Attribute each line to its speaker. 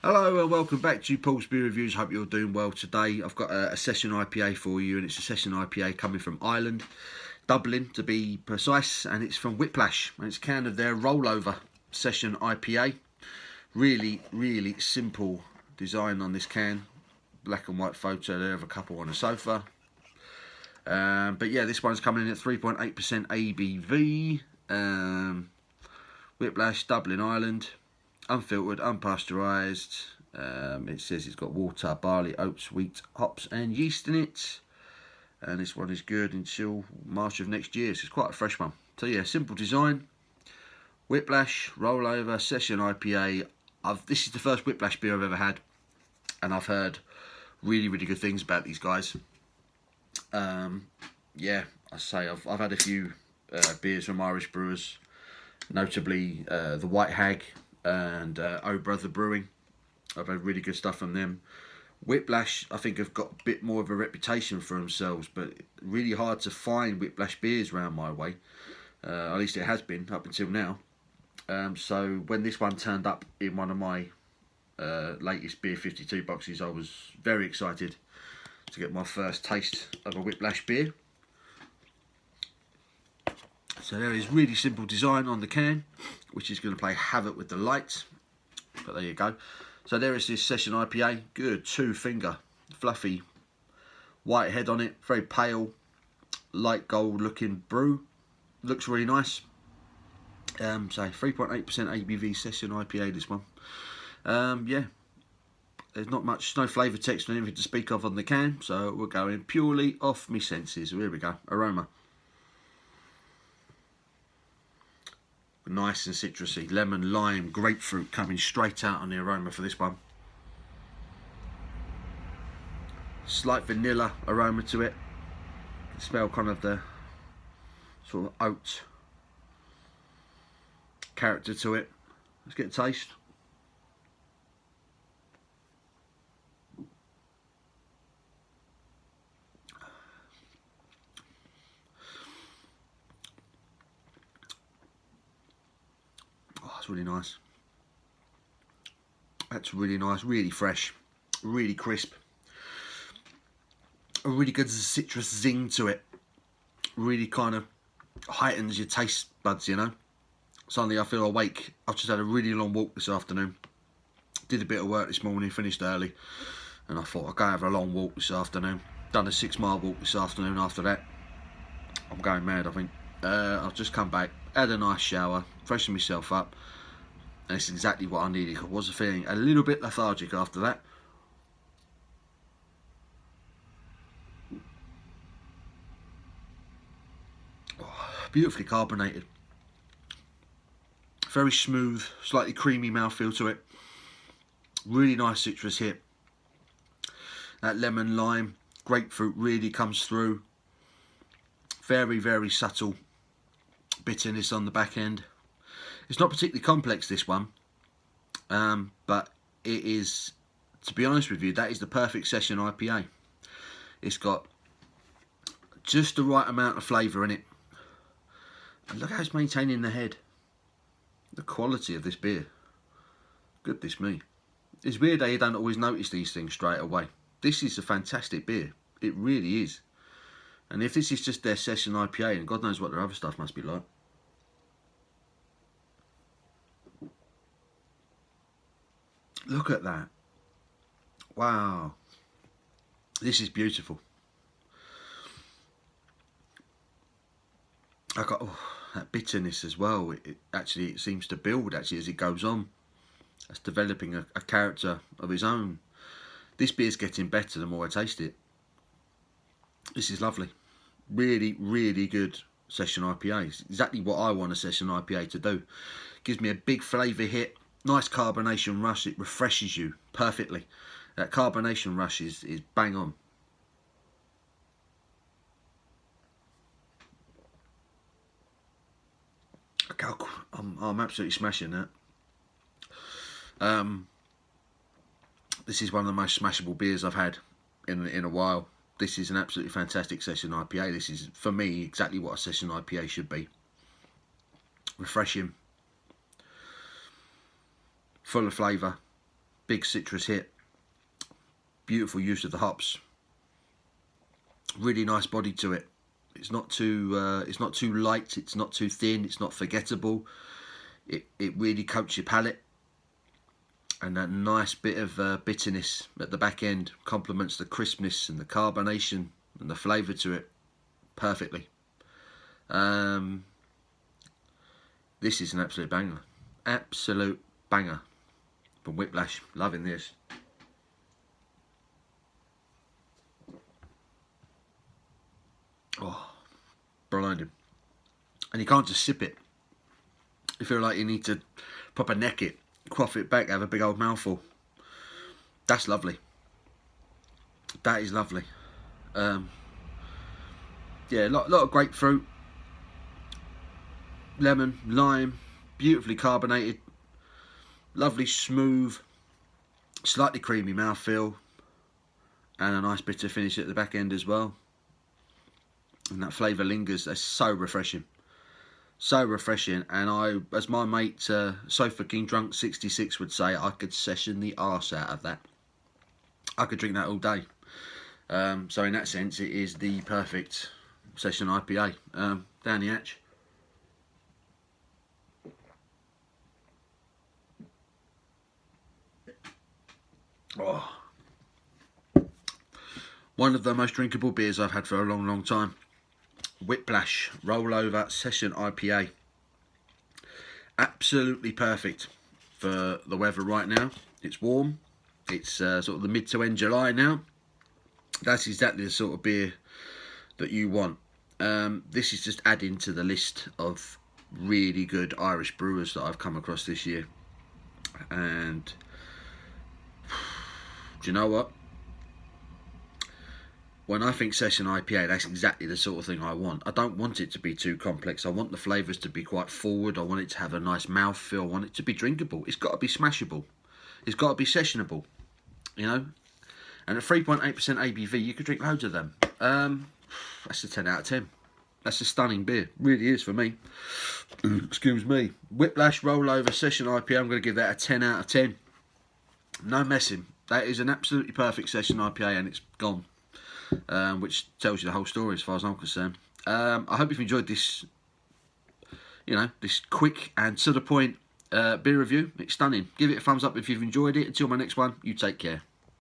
Speaker 1: Hello and welcome back to Paul's Beer Reviews. Hope you're doing well today. I've got a session IPA for you, and it's a session IPA coming from Ireland, Dublin to be precise, and it's from Whiplash, and it's a can of their Rollover session IPA. Really simple design on this can. Black and white photo there of a couple on a sofa. But yeah, this one's coming in at 3.8% ABV. Whiplash, Dublin, Ireland. Unfiltered, unpasteurised. It says it's got water, barley, oats, wheat, hops and yeast in it. And this one is good until March of next year, so it's quite a fresh one. So yeah, simple design. Whiplash, Rollover, Session IPA. This is the first Whiplash beer I've ever had, and I've heard really good things about these guys. Yeah, I say I've had a few beers from Irish brewers, notably the White Hag and Oh Brother Brewing. I've had really good stuff from them. Whiplash, I think, have got a bit more of a reputation for themselves, but really hard to find Whiplash beers round my way. At least it has been up until now. So when this one turned up in one of my latest Beer 52 boxes, I was very excited to get my first taste of a Whiplash beer. So there is really simple design on the can, which is going to play havoc with the light. But there you go. So there is this Session IPA. Good 2-finger, fluffy white head on it. Very pale, light gold looking brew. Looks really nice. So 3.8% ABV Session IPA, this one. Yeah. There's not much, no flavour text or anything to speak of on the can. So we're going purely off me senses. Here we go. Aroma. Nice and citrusy, lemon, lime, grapefruit coming straight out on the aroma for this one. Slight vanilla aroma to it. You can smell kind of the sort of oat character to it. Let's get a taste. It's really nice. That's really nice, really fresh, really crisp. A really good citrus zing to it. Really kind of heightens your taste buds, you know. Suddenly I feel awake. I've just had a really long walk this afternoon. Did a bit of work this morning, finished early. And I thought I'll go have a long walk this afternoon. Done a 6-mile walk this afternoon after that. I'm going mad, I think. I've just come back, had a nice shower, freshened myself up, and it's exactly what I needed. I was feeling a little bit lethargic after that. Oh, beautifully carbonated, very smooth, slightly creamy mouthfeel to it. Really nice citrus hit. That lemon, lime, grapefruit really comes through. Very subtle bitterness on the back end. It's not particularly complex, this one, but it is, to be honest with you, that is the perfect Session IPA. It's got just the right amount of flavour in it, and look how it's maintaining the head. The quality of this beer, goodness me. It's weird that you don't always notice these things straight away. This is a fantastic beer, it really is. And if this is just their Session IPA, and God knows what their other stuff must be like. Look at that. Wow. This is beautiful. I got that bitterness as well. It seems to build actually as it goes on. It's developing a character of its own. This beer's getting better the more I taste it. This is lovely. Really good Session IPA. It's exactly what I want a Session IPA to do. Gives me a big flavour hit. Nice carbonation rush. It refreshes you perfectly. That carbonation rush is bang on. I'm absolutely smashing that. This is one of the most smashable beers I've had in a while. This is an absolutely fantastic Session IPA. This is, for me, exactly what a Session IPA should be. Refreshing, full of flavour, big citrus hit, beautiful use of the hops, really nice body to it. It's not too light, it's not too thin, it's not forgettable. It really coats your palate, and that nice bit of bitterness at the back end complements the crispness and the carbonation and the flavour to it perfectly. This is an absolute banger. Absolute banger from Whiplash. Loving this. Oh, blinding. And you can't just sip it. You feel like you need to proper neck it, quaff it back, have a big old mouthful. That's lovely. That is lovely. Yeah, a lot of grapefruit, lemon, lime, beautifully carbonated, lovely smooth, slightly creamy mouthfeel, and a nice bitter finish at the back end as well. And that flavour lingers. That's so refreshing. So refreshing. And as my mate Sofa King Drunk 66 would say, I could session the arse out of that. I could drink that all day. So in that sense, it is the perfect session IPA. Down the hatch. Oh. One of the most drinkable beers I've had for a long time. Whiplash Rollover Session IPA. Absolutely perfect for the weather right now. It's warm. It's sort of the mid to end July now. That's exactly the sort of beer that you want. This is just adding to the list of really good Irish brewers that I've come across this year. And do you know what? When I think session IPA, that's exactly the sort of thing I want. I don't want it to be too complex. I want the flavours to be quite forward. I want it to have a nice mouthfeel. I want it to be drinkable. It's got to be smashable. It's got to be sessionable, you know. And at 3.8% ABV, you could drink loads of them. That's a 10 out of 10. That's a stunning beer. Really is for me. Excuse me. Whiplash Rollover Session IPA. I'm going to give that a 10 out of 10. No messing. That is an absolutely perfect session IPA, and it's gone. Which tells you the whole story as far as I'm concerned. I hope you've enjoyed this, this quick and to the point beer review. It's stunning. Give it a thumbs up if you've enjoyed it. Until my next one, you take care.